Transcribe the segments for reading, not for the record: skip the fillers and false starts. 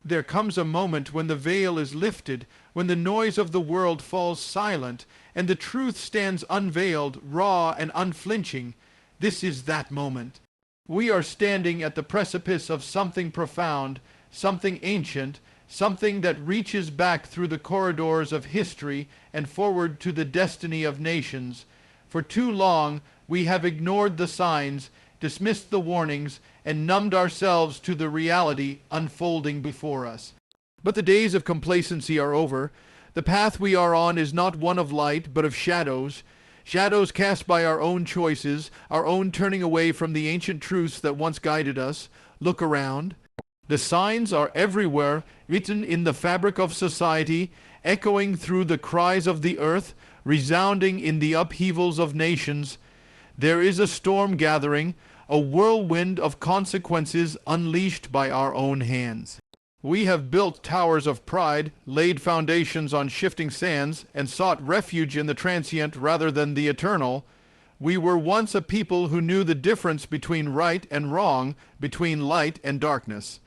There comes a moment when the veil is lifted, when the noise of the world falls silent, and the truth stands unveiled, raw and unflinching. This is that moment. We are standing at the precipice of something profound, something ancient, something that reaches back through the corridors of history and forward to the destiny of nations. For too long we have ignored the signs, dismissed the warnings, and numbed ourselves to the reality unfolding before us. But the days of complacency are over. The path we are on is not one of light, but of shadows. Shadows cast by our own choices, our own turning away from the ancient truths that once guided us. Look around. The signs are everywhere, written in the fabric of society, echoing through the cries of the earth, resounding in the upheavals of nations. There is a storm gathering, a whirlwind of consequences unleashed by our own hands. We have built towers of pride, laid foundations on shifting sands, and sought refuge in the transient rather than the eternal. We were once a people who knew the difference between right and wrong, between light and darkness.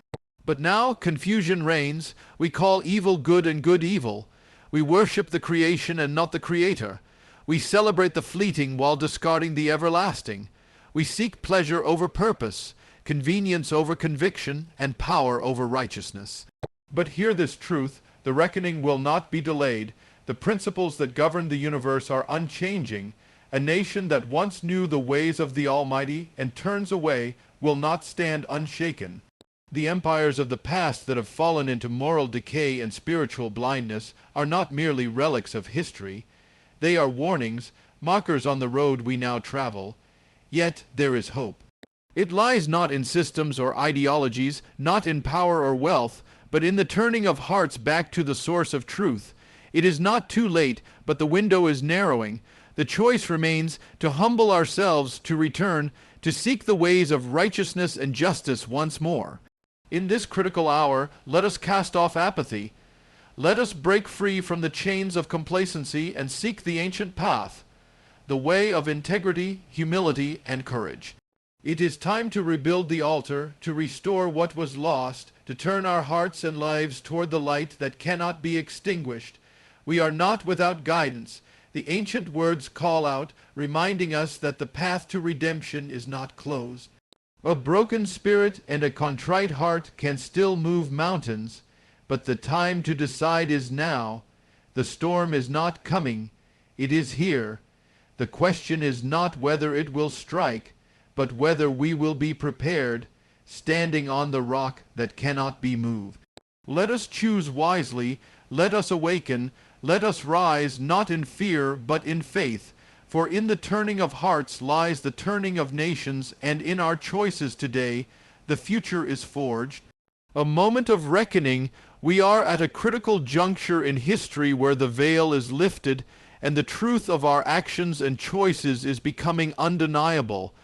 But now confusion reigns. We call evil good and good evil. We worship the creation and not the Creator. We celebrate the fleeting while discarding the everlasting. We seek pleasure over purpose, convenience over conviction, and power over righteousness. But hear this truth: the reckoning will not be delayed. The principles that govern the universe are unchanging. A nation that once knew the ways of the Almighty and turns away will not stand unshaken. The empires of the past that have fallen into moral decay and spiritual blindness are not merely relics of history. They are warnings, markers on the road we now travel. Yet there is hope. It lies not in systems or ideologies, not in power or wealth, but in the turning of hearts back to the source of truth. It is not too late, but the window is narrowing. The choice remains to humble ourselves, to return, to seek the ways of righteousness and justice once more. In this critical hour, let us cast off apathy. Let us break free from the chains of complacency and seek the ancient path, the way of integrity, humility, and courage. It is time to rebuild the altar, to restore what was lost, to turn our hearts and lives toward the light that cannot be extinguished. We are not without guidance. The ancient words call out, reminding us that the path to redemption is not closed. A broken spirit and a contrite heart can still move mountains, but the time to decide is now. The storm is not coming, it is here. The question is not whether it will strike, but whether we will be prepared, standing on the rock that cannot be moved. Let us choose wisely, let us awaken, let us rise not in fear but in faith. For in the turning of hearts lies the turning of nations, and in our choices today the future is forged. A moment of reckoning. We are at a critical juncture in history where the veil is lifted, and the truth of our actions and choices is becoming undeniable.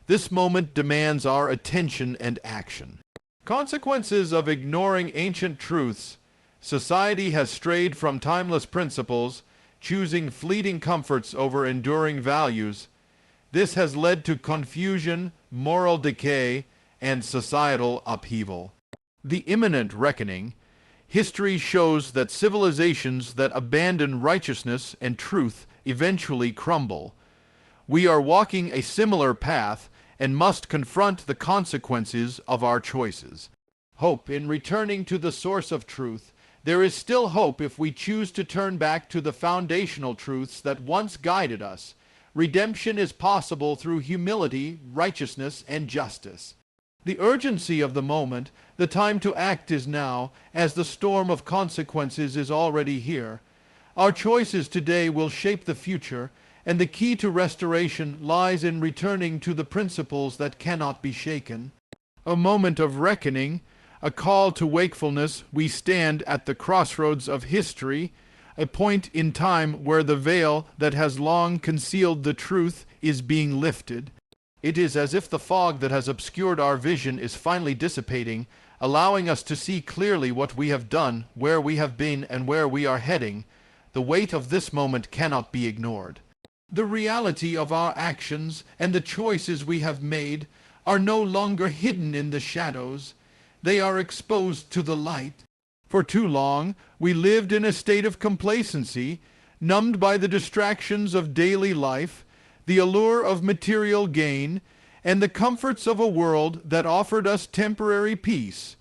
This moment demands our attention and action. Consequences of ignoring ancient truths. Society has strayed from timeless principles, choosing fleeting comforts over enduring values. This has led to confusion, moral decay, and societal upheaval. The imminent reckoning. History shows that civilizations that abandon righteousness and truth eventually crumble. We are walking a similar path and must confront the consequences of our choices. Hope in returning to the source of truth. There is still hope if we choose to turn back to the foundational truths that once guided us. Redemption is possible through humility, righteousness, and justice. The urgency of the moment, the time to act is now, as the storm of consequences is already here. Our choices today will shape the future, and the key to restoration lies in returning to the principles that cannot be shaken. A moment of reckoning, a call to wakefulness. We stand at the crossroads of history, a point in time where the veil that has long concealed the truth is being lifted. It is as if the fog that has obscured our vision is finally dissipating, allowing us to see clearly what we have done, where we have been, and where we are heading. The weight of this moment cannot be ignored. The reality of our actions and the choices we have made are no longer hidden in the shadows. they are exposed to the light. For too long, we lived in a state of complacency, numbed by the distractions of daily life, the allure of material gain, and the comforts of a world that offered us temporary peace.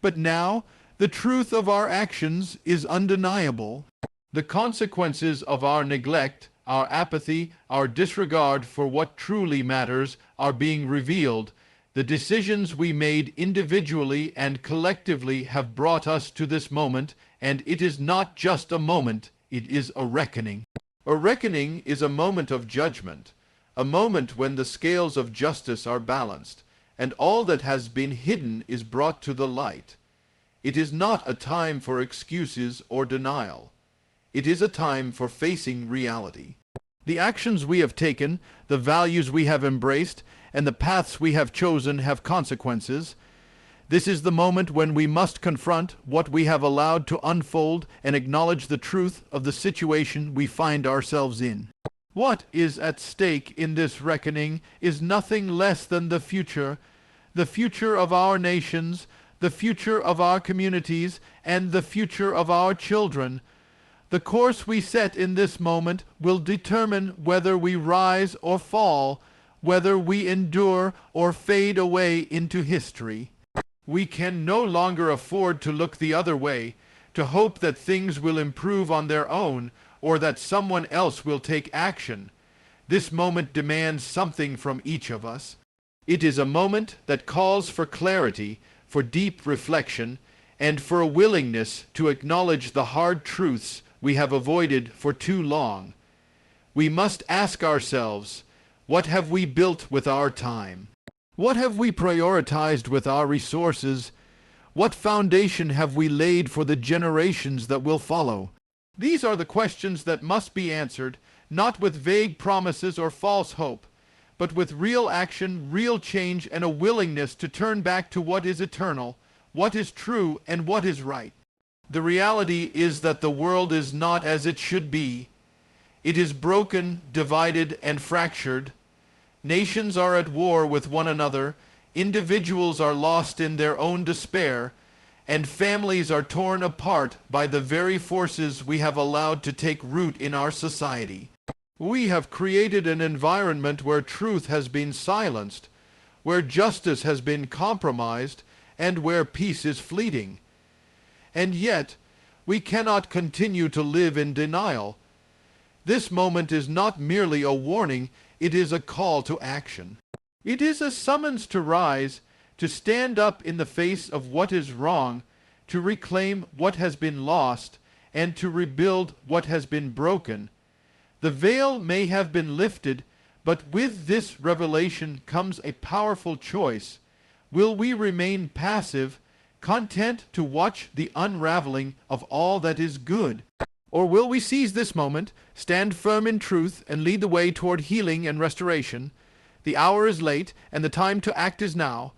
But now, the truth of our actions is undeniable. The consequences of our neglect, our apathy, our disregard for what truly matters are being revealed. The decisions we made individually and collectively have brought us to this moment, and it is not just a moment, it is a reckoning. A reckoning is a moment of judgment, a moment when the scales of justice are balanced, and all that has been hidden is brought to the light. It is not a time for excuses or denial. It is a time for facing reality. The actions we have taken, the values we have embraced, and the paths we have chosen have consequences. This is the moment when we must confront what we have allowed to unfold and acknowledge the truth of the situation we find ourselves in. What is at stake in this reckoning is nothing less than the future of our nations, the future of our communities, and the future of our children. The course we set in this moment will determine whether we rise or fall, whether we endure or fade away into history. We can no longer afford to look the other way, to hope that things will improve on their own, or that someone else will take action. This moment demands something from each of us. It is a moment that calls for clarity, for deep reflection, and for a willingness to acknowledge the hard truths we have avoided for too long. We must ask ourselves, what have we built with our time? What have we prioritized with our resources? What foundation have we laid for the generations that will follow? These are the questions that must be answered, not with vague promises or false hope, but with real action, real change, and a willingness to turn back to what is eternal, what is true, and what is right. The reality is that the world is not as it should be. It is broken, divided, and fractured. Nations are at war with one another, individuals are lost in their own despair, and families are torn apart by the very forces we have allowed to take root in our society. We have created an environment where truth has been silenced, where justice has been compromised, and where peace is fleeting. And yet, we cannot continue to live in denial. This moment is not merely a warning, it is a call to action. It is a summons to rise, to stand up in the face of what is wrong, to reclaim what has been lost, and to rebuild what has been broken. The veil may have been lifted, but with this revelation comes a powerful choice. Will we remain passive, content to watch the unraveling of all that is good? Or will we seize this moment, stand firm in truth, and lead the way toward healing and restoration? The hour is late, and the time to act is now.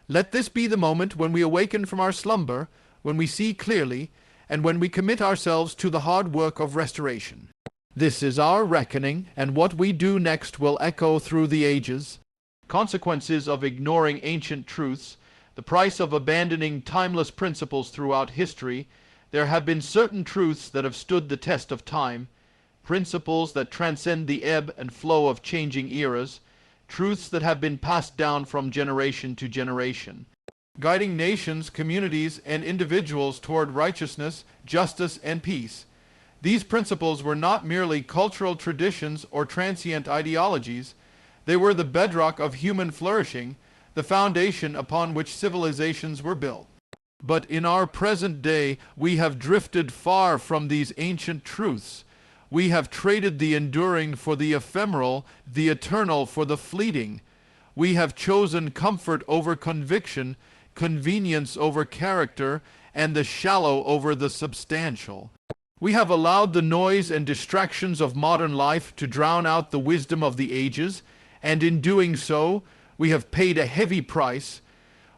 Let this be the moment when we awaken from our slumber, when we see clearly, and when we commit ourselves to the hard work of restoration. This is our reckoning, and what we do next will echo through the ages. Consequences of ignoring ancient truths, the price of abandoning timeless principles throughout history. There have been certain truths that have stood the test of time, principles that transcend the ebb and flow of changing eras, truths that have been passed down from generation to generation, guiding nations, communities, and individuals toward righteousness, justice, and peace. These principles were not merely cultural traditions or transient ideologies. They were the bedrock of human flourishing, the foundation upon which civilizations were built. But in our present day, we have drifted far from these ancient truths. We have traded the enduring for the ephemeral, the eternal for the fleeting. We have chosen comfort over conviction, convenience over character, and the shallow over the substantial. We have allowed the noise and distractions of modern life to drown out the wisdom of the ages, and in doing so, we have paid a heavy price.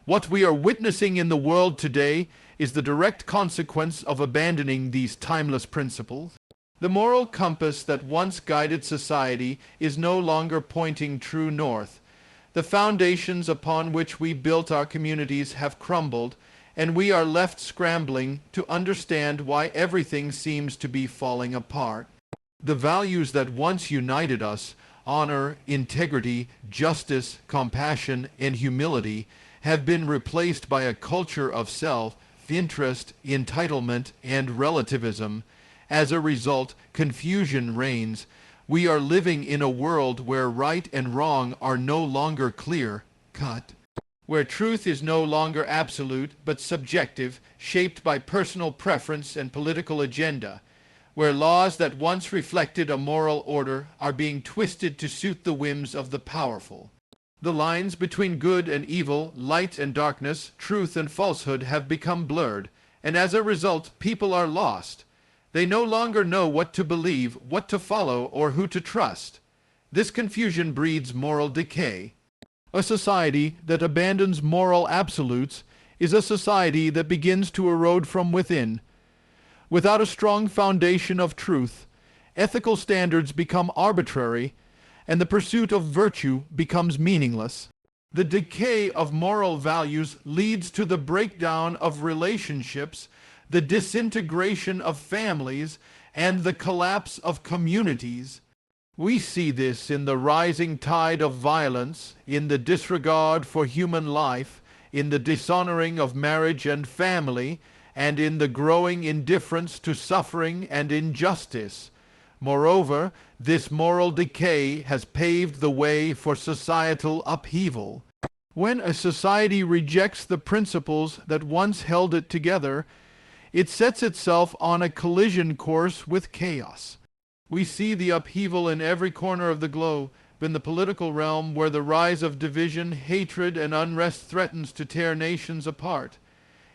What we are witnessing in the world today is the direct consequence of abandoning these timeless principles. The moral compass that once guided society is no longer pointing true north. The foundations upon which we built our communities have crumbled, and we are left scrambling to understand why everything seems to be falling apart. The values that once united us, honor, integrity, justice, compassion, and humility, have been replaced by a culture of self-interest, entitlement, and relativism. As a result, confusion reigns. We are living in a world where right and wrong are no longer clear-cut, where truth is no longer absolute but subjective, shaped by personal preference and political agenda, where laws that once reflected a moral order are being twisted to suit the whims of the powerful. The lines between good and evil, light and darkness, truth and falsehood have become blurred, and as a result, people are lost. They no longer know what to believe, what to follow, or who to trust. This confusion breeds moral decay. A society that abandons moral absolutes is a society that begins to erode from within. Without a strong foundation of truth, ethical standards become arbitrary, and the pursuit of virtue becomes meaningless. The decay of moral values leads to the breakdown of relationships, the disintegration of families, and the collapse of communities. We see this in the rising tide of violence, in the disregard for human life, in the dishonoring of marriage and family, and in the growing indifference to suffering and injustice. Moreover, this moral decay has paved the way for societal upheaval. When a society rejects the principles that once held it together, it sets itself on a collision course with chaos. We see the upheaval in every corner of the globe, in the political realm where the rise of division, hatred, and unrest threatens to tear nations apart.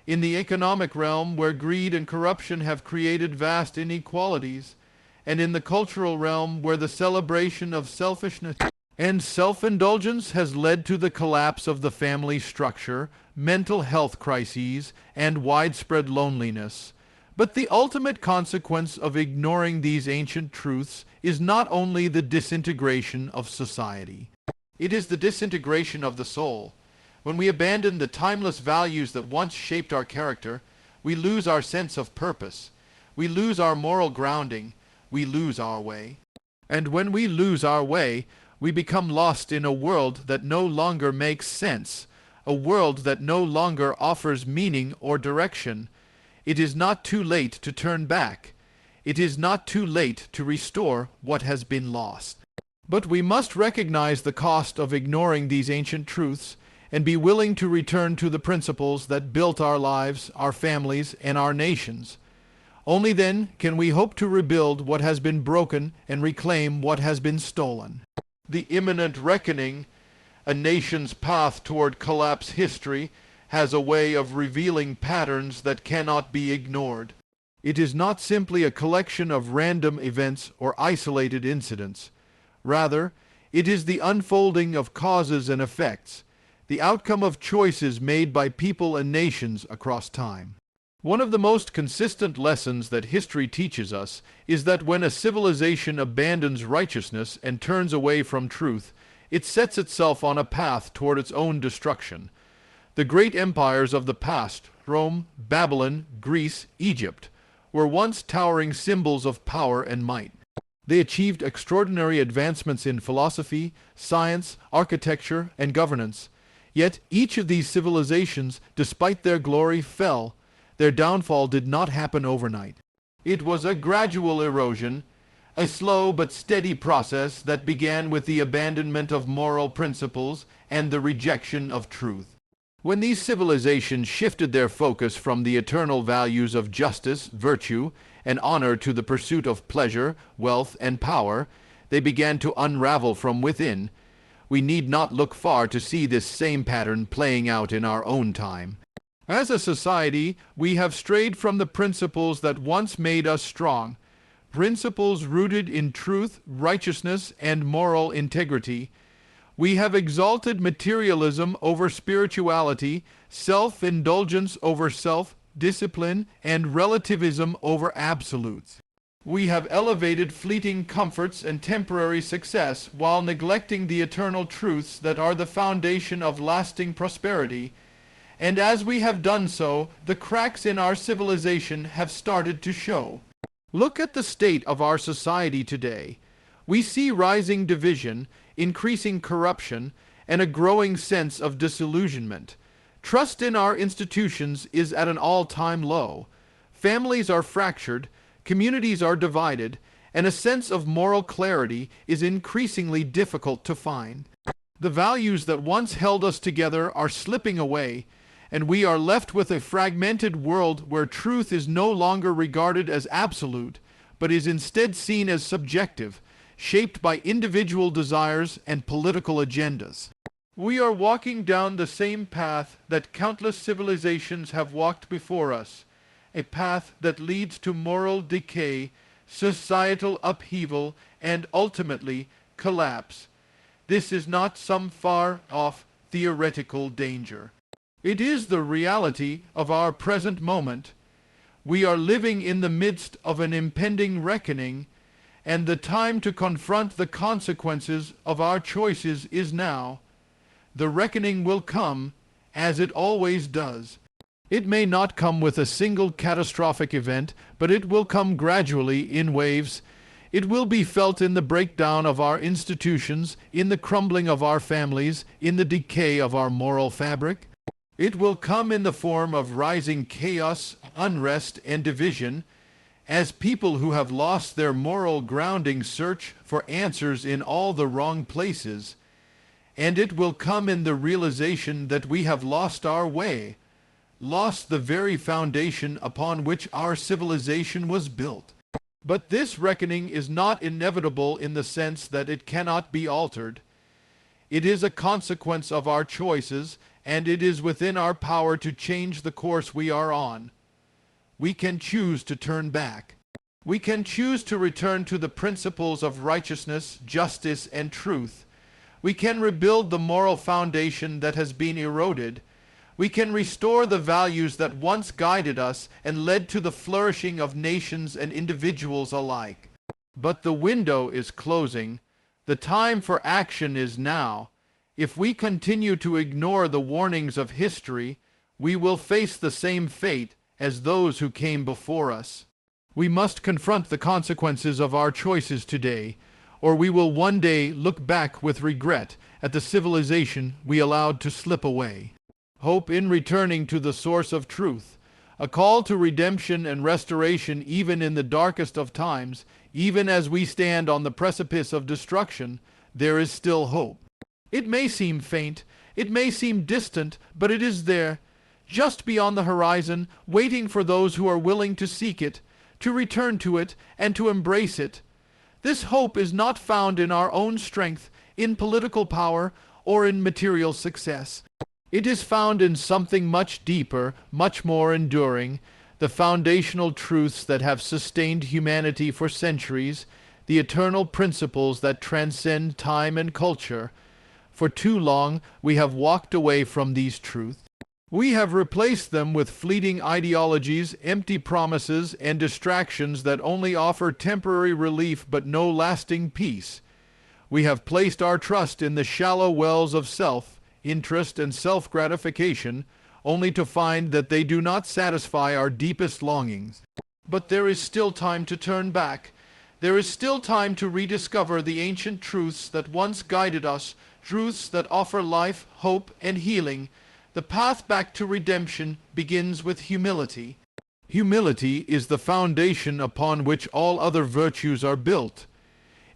In the economic realm where greed and corruption have created vast inequalities, and in the cultural realm where the celebration of selfishness and self-indulgence has led to the collapse of the family structure, mental health crises, and widespread loneliness. But the ultimate consequence of ignoring these ancient truths is not only the disintegration of society. It is the disintegration of the soul. When we abandon the timeless values that once shaped our character, we lose our sense of purpose. We lose our moral grounding. We lose our way. And when we lose our way, we become lost in a world that no longer makes sense, a world that no longer offers meaning or direction. It is not too late to turn back. It is not too late to restore what has been lost. But we must recognize the cost of ignoring these ancient truths and be willing to return to the principles that built our lives, our families, and our nations. Only then can we hope to rebuild what has been broken and reclaim what has been stolen. The imminent reckoning, a nation's path toward collapse history, has a way of revealing patterns that cannot be ignored. It is not simply a collection of random events or isolated incidents. Rather, it is the unfolding of causes and effects, the outcome of choices made by people and nations across time. One of the most consistent lessons that history teaches us is that when a civilization abandons righteousness and turns away from truth, it sets itself on a path toward its own destruction. The great empires of the past, Rome, Babylon, Greece, Egypt, were once towering symbols of power and might. They achieved extraordinary advancements in philosophy, science, architecture, and governance. Yet each of these civilizations, despite their glory, fell. Their downfall did not happen overnight. It was a gradual erosion, a slow but steady process that began with the abandonment of moral principles and the rejection of truth. When these civilizations shifted their focus from the eternal values of justice, virtue, and honor to the pursuit of pleasure, wealth, and power, they began to unravel from within. We need not look far to see this same pattern playing out in our own time. As a society, we have strayed from the principles that once made us strong, principles rooted in truth, righteousness, and moral integrity. We have exalted materialism over spirituality, self-indulgence over self-discipline, and relativism over absolutes. We have elevated fleeting comforts and temporary success while neglecting the eternal truths that are the foundation of lasting prosperity. And as we have done so, the cracks in our civilization have started to show. Look at the state of our society today. We see rising division, increasing corruption, and a growing sense of disillusionment. Trust in our institutions is at an all-time low. Families are fractured, communities are divided, and a sense of moral clarity is increasingly difficult to find. The values that once held us together are slipping away, and we are left with a fragmented world where truth is no longer regarded as absolute, but is instead seen as subjective, shaped by individual desires and political agendas. We are walking down the same path that countless civilizations have walked before us, a path that leads to moral decay, societal upheaval, and ultimately collapse. This is not some far-off theoretical danger. It is the reality of our present moment. We are living in the midst of an impending reckoning, and the time to confront the consequences of our choices is now. The reckoning will come, as it always does. It may not come with a single catastrophic event, but it will come gradually in waves. It will be felt in the breakdown of our institutions, in the crumbling of our families, in the decay of our moral fabric. It will come in the form of rising chaos, unrest, and division, as people who have lost their moral grounding search for answers in all the wrong places. And it will come in the realization that we have lost our way, lost the very foundation upon which our civilization was built. But this reckoning is not inevitable in the sense that it cannot be altered. It is a consequence of our choices, and it is within our power to change the course we are on. We can choose to turn back. We can choose to return to the principles of righteousness, justice, and truth. We can rebuild the moral foundation that has been eroded. We can restore the values that once guided us and led to the flourishing of nations and individuals alike. But the window is closing. The time for action is now. If we continue to ignore the warnings of history, we will face the same fate as those who came before us. We must confront the consequences of our choices today, or we will one day look back with regret at the civilization we allowed to slip away. Hope in returning to the source of truth, a call to redemption and restoration even in the darkest of times, even as we stand on the precipice of destruction, there is still hope. It may seem faint, it may seem distant, but it is there, just beyond the horizon, waiting for those who are willing to seek it, to return to it, and to embrace it. This hope is not found in our own strength, in political power, or in material success. It is found in something much deeper, much more enduring, the foundational truths that have sustained humanity for centuries, the eternal principles that transcend time and culture. For too long, we have walked away from these truths. We have replaced them with fleeting ideologies, empty promises, and distractions that only offer temporary relief but no lasting peace. We have placed our trust in the shallow wells of self-interest and self-gratification, only to find that they do not satisfy our deepest longings. But there is still time to turn back. There is still time to rediscover the ancient truths that once guided us, truths that offer life, hope, and healing. The path back to redemption begins with humility. Humility is the foundation upon which all other virtues are built.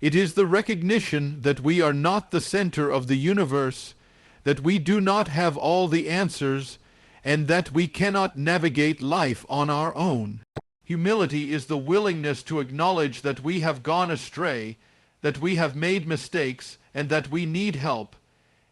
It is the recognition that we are not the center of the universe, that we do not have all the answers, and that we cannot navigate life on our own. Humility is the willingness to acknowledge that we have gone astray, that we have made mistakes, and that we need help.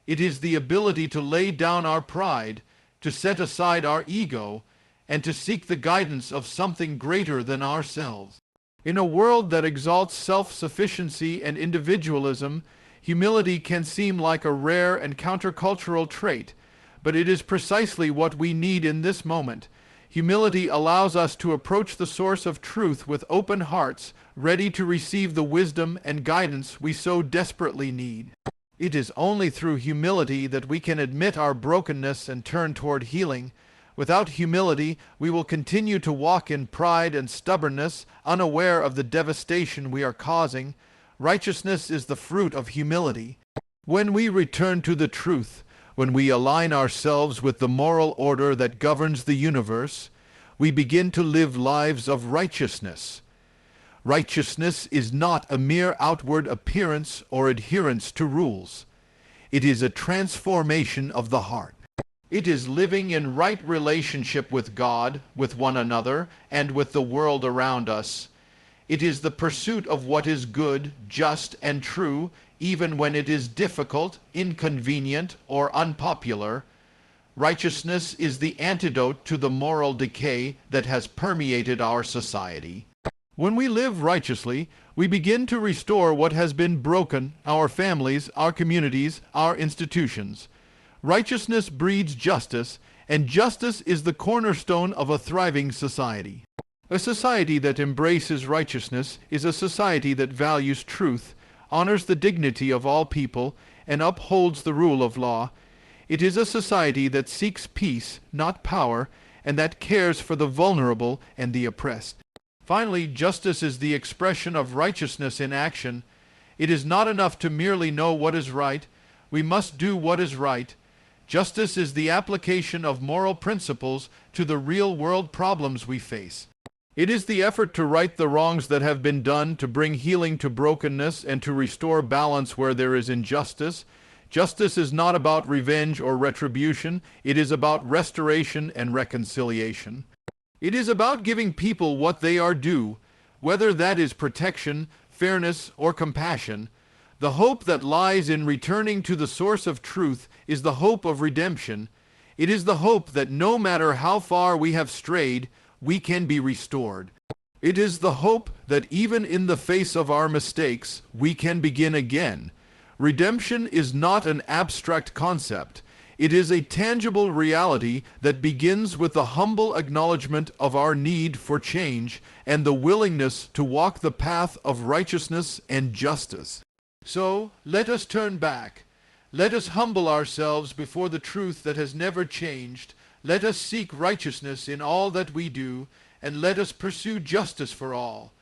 It is the ability to lay down our pride, to set aside our ego, and to seek the guidance of something greater than ourselves. In a world that exalts self-sufficiency and individualism, humility can seem like a rare and countercultural trait, but it is precisely what we need in this moment. Humility allows us to approach the source of truth with open hearts, ready to receive the wisdom and guidance we so desperately need. It is only through humility that we can admit our brokenness and turn toward healing. Without humility, we will continue to walk in pride and stubbornness, unaware of the devastation we are causing. Righteousness is the fruit of humility. When we return to the truth, when we align ourselves with the moral order that governs the universe, we begin to live lives of righteousness. Righteousness is not a mere outward appearance or adherence to rules. It is a transformation of the heart. It is living in right relationship with God, with one another, and with the world around us. It is the pursuit of what is good, just, and true, even when it is difficult, inconvenient, or unpopular. Righteousness is the antidote to the moral decay that has permeated our society. When we live righteously, we begin to restore what has been broken, our families, our communities, our institutions. Righteousness breeds justice, and justice is the cornerstone of a thriving society. A society that embraces righteousness is a society that values truth, honors the dignity of all people, and upholds the rule of law. It is a society that seeks peace, not power, and that cares for the vulnerable and the oppressed. Finally, justice is the expression of righteousness in action. It is not enough to merely know what is right. We must do what is right. Justice is the application of moral principles to the real-world problems we face. It is the effort to right the wrongs that have been done, to bring healing to brokenness, and to restore balance where there is injustice. Justice is not about revenge or retribution. It is about restoration and reconciliation. It is about giving people what they are due, whether that is protection, fairness, or compassion. The hope that lies in returning to the source of truth is the hope of redemption. It is the hope that no matter how far we have strayed, we can be restored. It is the hope that even in the face of our mistakes, we can begin again. Redemption is not an abstract concept. It is a tangible reality that begins with the humble acknowledgement of our need for change and the willingness to walk the path of righteousness and justice. So, let us turn back. Let us humble ourselves before the truth that has never changed. Let us seek righteousness in all that we do, and let us pursue justice for all.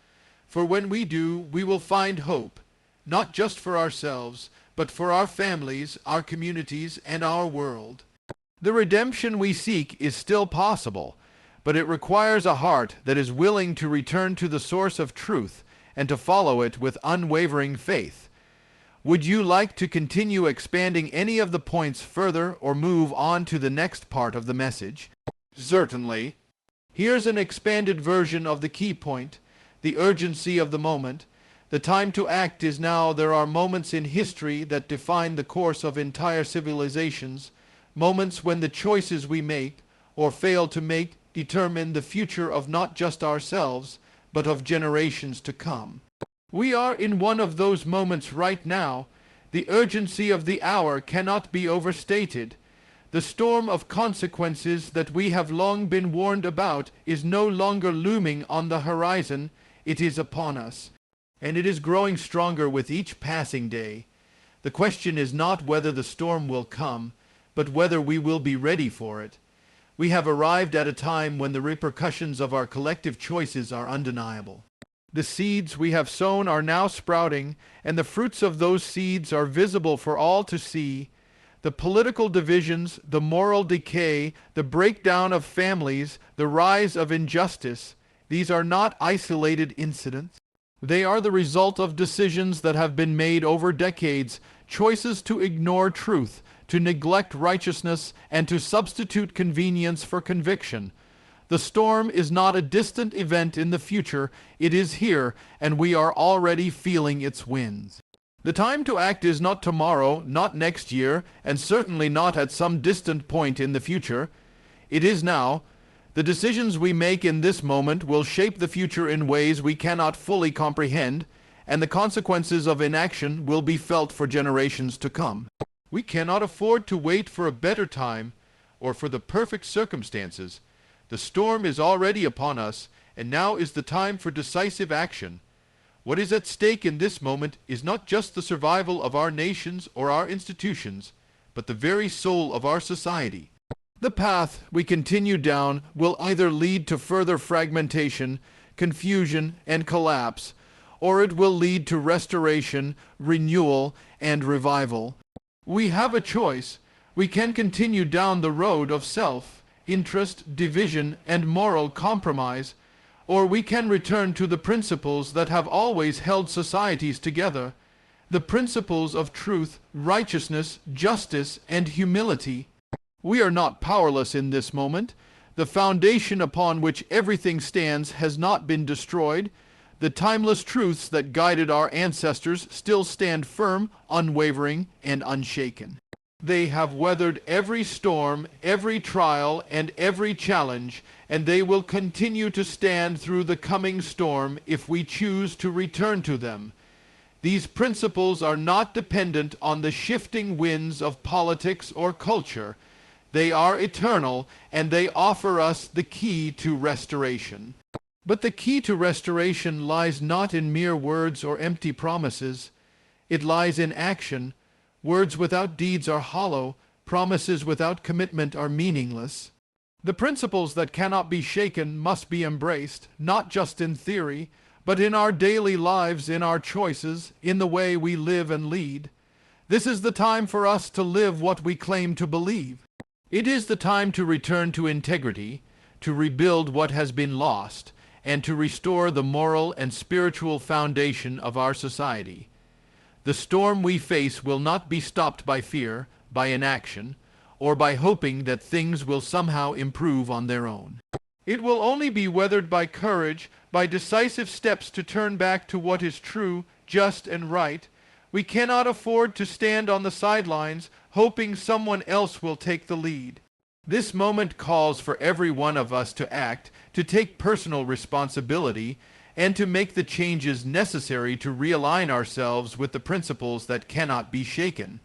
For when we do, we will find hope, not just for ourselves, but for our families, our communities, and our world. The redemption we seek is still possible, but it requires a heart that is willing to return to the source of truth and to follow it with unwavering faith. Would you like to continue expanding any of the points further or move on to the next part of the message? Certainly. Here's an expanded version of the key point, the urgency of the moment. The time to act is now. There are moments in history that define the course of entire civilizations, moments when the choices we make or fail to make determine the future of not just ourselves, but of generations to come. We are in one of those moments right now. The urgency of the hour cannot be overstated. The storm of consequences that we have long been warned about is no longer looming on the horizon. It is upon us, and it is growing stronger with each passing day. The question is not whether the storm will come, but whether we will be ready for it. We have arrived at a time when the repercussions of our collective choices are undeniable. The seeds we have sown are now sprouting, and the fruits of those seeds are visible for all to see. The political divisions, the moral decay, the breakdown of families, the rise of injustice, these are not isolated incidents. They are the result of decisions that have been made over decades, choices to ignore truth, to neglect righteousness, and to substitute convenience for conviction. The storm is not a distant event in the future. It is here, and we are already feeling its winds. The time to act is not tomorrow, not next year, and certainly not at some distant point in the future. It is now. The decisions we make in this moment will shape the future in ways we cannot fully comprehend, and the consequences of inaction will be felt for generations to come. We cannot afford to wait for a better time or for the perfect circumstances. The storm is already upon us, and now is the time for decisive action. What is at stake in this moment is not just the survival of our nations or our institutions, but the very soul of our society. The path we continue down will either lead to further fragmentation, confusion, and collapse, or it will lead to restoration, renewal, and revival. We have a choice. We can continue down the road of self-interest, division, and moral compromise, or we can return to the principles that have always held societies together, the principles of truth, righteousness, justice, and humility. We are not powerless in this moment. The foundation upon which everything stands has not been destroyed. The timeless truths that guided our ancestors still stand firm, unwavering, and unshaken. They have weathered every storm, every trial, and every challenge, and they will continue to stand through the coming storm if we choose to return to them. These principles are not dependent on the shifting winds of politics or culture. They are eternal, and they offer us the key to restoration. But the key to restoration lies not in mere words or empty promises. It lies in action. Words without deeds are hollow. Promises without commitment are meaningless. The principles that cannot be shaken must be embraced, not just in theory, but in our daily lives, in our choices, in the way we live and lead. This is the time for us to live what we claim to believe. It is the time to return to integrity, to rebuild what has been lost, and to restore the moral and spiritual foundation of our society. The storm we face will not be stopped by fear, by inaction, or by hoping that things will somehow improve on their own. It will only be weathered by courage, by decisive steps to turn back to what is true, just, and right. We cannot afford to stand on the sidelines, hoping someone else will take the lead. This moment calls for every one of us to act, to take personal responsibility, and to make the changes necessary to realign ourselves with the principles that cannot be shaken.